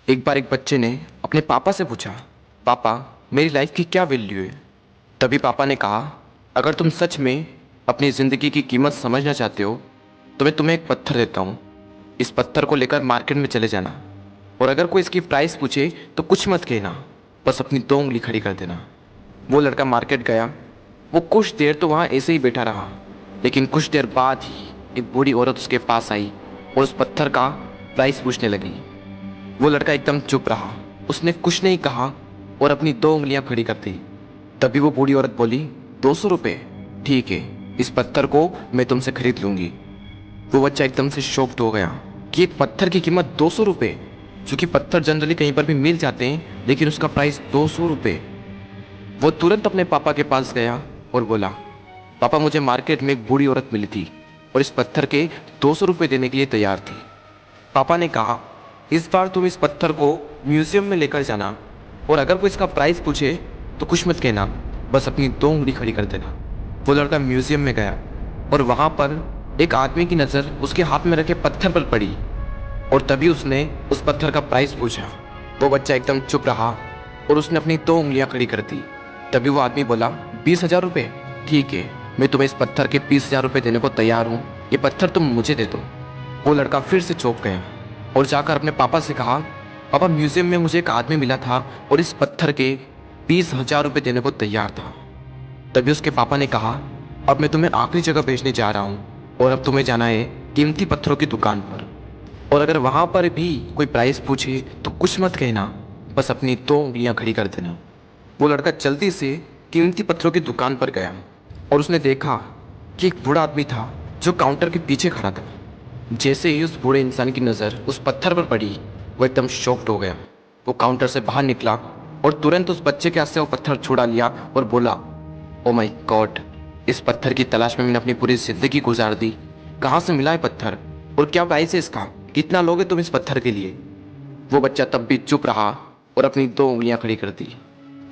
एक बार एक बच्चे ने अपने पापा से पूछा, पापा मेरी लाइफ की क्या वैल्यू है। तभी पापा ने कहा, अगर तुम सच में अपनी ज़िंदगी की कीमत समझना चाहते हो तो मैं तुम्हें एक पत्थर देता हूँ। इस पत्थर को लेकर मार्केट में चले जाना और अगर कोई इसकी प्राइस पूछे तो कुछ मत कहना, बस अपनी दो उंगली खड़ी कर देना। वो लड़का मार्केट गया। वो कुछ देर तो वहाँ ऐसे ही बैठा रहा, लेकिन कुछ देर बाद ही एक बूढ़ी औरत उसके पास आई और उस पत्थर का प्राइस पूछने लगी। वो लड़का एकदम चुप रहा, उसने कुछ नहीं कहा और अपनी दो उंगलियां खड़ी कर दी। तभी वो बूढ़ी औरत बोली, 200 रुपये, ठीक है, इस पत्थर को मैं तुमसे खरीद लूंगी। वो बच्चा एकदम से शॉक्ड हो गया कि एक पत्थर की कीमत 200 रुपये, जो कि पत्थर जनरली कहीं पर भी मिल जाते हैं, लेकिन उसका प्राइस 200 रुपये। वो तुरंत अपने पापा के पास गया और बोला, पापा मुझे मार्केट में एक बूढ़ी औरत मिली थी और इस पत्थर के 200 रुपये देने के लिए तैयार थी। पापा ने कहा, इस बार तुम इस पत्थर को म्यूजियम में लेकर जाना और अगर कोई इसका प्राइस पूछे तो कुछ मत कहना, बस अपनी दो उंगली खड़ी कर देना। वो लड़का म्यूजियम में गया और वहाँ पर एक आदमी की नज़र उसके हाथ में रखे पत्थर पर पड़ी और तभी उसने उस पत्थर का प्राइस पूछा। वो बच्चा एकदम चुप रहा और उसने अपनी दो उंगलियां खड़ी कर दी। तभी वो आदमी बोला, 20,000 रुपये, ठीक है, मैं तुम्हें इस पत्थर के 20,000 रुपये देने को तैयार हूँ, ये पत्थर तुम मुझे दे दो। वो लड़का फिर से चौंक गया और जाकर अपने पापा से कहा, पापा म्यूजियम में मुझे एक आदमी मिला था और इस पत्थर के 20,000 रुपये देने को तैयार था। तभी उसके पापा ने कहा, अब मैं तुम्हें आखिरी जगह भेजने जा रहा हूँ और अब तुम्हें जाना है कीमती पत्थरों की दुकान पर और अगर वहाँ पर भी कोई प्राइस पूछे तो कुछ मत कहना, बस अपनी दो उंगलियाँ खड़ी कर देना। वो लड़का जल्दी से कीमती पत्थरों की दुकान पर गया और उसने देखा कि एक बूढ़ा आदमी था जो काउंटर के पीछे खड़ा था। जैसे ही उस बूढ़े इंसान की नज़र उस पत्थर पर पड़ी, वो एकदम शॉक्ड हो गया। वो काउंटर से बाहर निकला और तुरंत उस बच्चे के हाथ से वो पत्थर छुड़ा लिया और बोला, ओ माय गॉड, इस पत्थर की तलाश में मैंने अपनी पूरी ज़िंदगी गुजार दी। कहाँ से मिला है पत्थर और क्या प्राइस है इसका, कितना लोगे तुम इस पत्थर के लिए। वो बच्चा तब भी चुप रहा और अपनी दो उंगलियां खड़ी कर दी।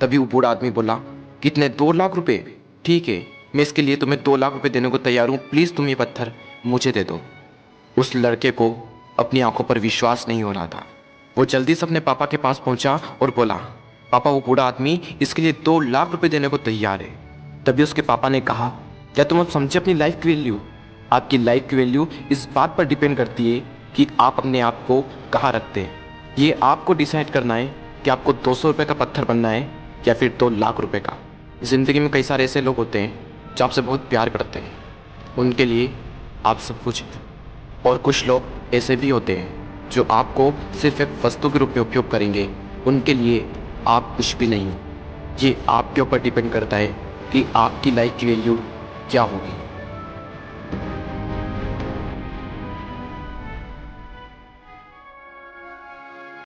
तभी वो बूढ़ा आदमी बोला, कितने, 2 लाख रुपए, ठीक है, मैं इसके लिए तुम्हें 2 लाख रुपए देने को तैयार हूँ, प्लीज़ तुम ये पत्थर मुझे दे दो। उस लड़के को अपनी आंखों पर विश्वास नहीं हो रहा था। वो जल्दी से अपने पापा के पास पहुंचा और बोला, पापा वो बूढ़ा आदमी इसके लिए 2 लाख रुपए देने को तैयार है। तभी उसके पापा ने कहा, क्या तुम अब समझे अपनी लाइफ की वैल्यू। आपकी लाइफ की वैल्यू इस बात पर डिपेंड करती है कि आप अपने आप को कहाँ रखते हैं। ये आपको डिसाइड करना है कि आपको 200 रुपये का पत्थर बनना है या फिर 2 लाख रुपए का। ज़िंदगी में कई सारे ऐसे लोग होते हैं जो आपसे बहुत प्यार करते हैं, उनके लिए आप सब कुछ हैं। और कुछ लोग ऐसे भी होते हैं जो आपको सिर्फ एक वस्तु के रूप में उपयोग करेंगे, उनके लिए आप कुछ भी नहीं। ये आपके ऊपर डिपेंड करता है कि आपकी लाइफ की वैल्यू क्या होगी।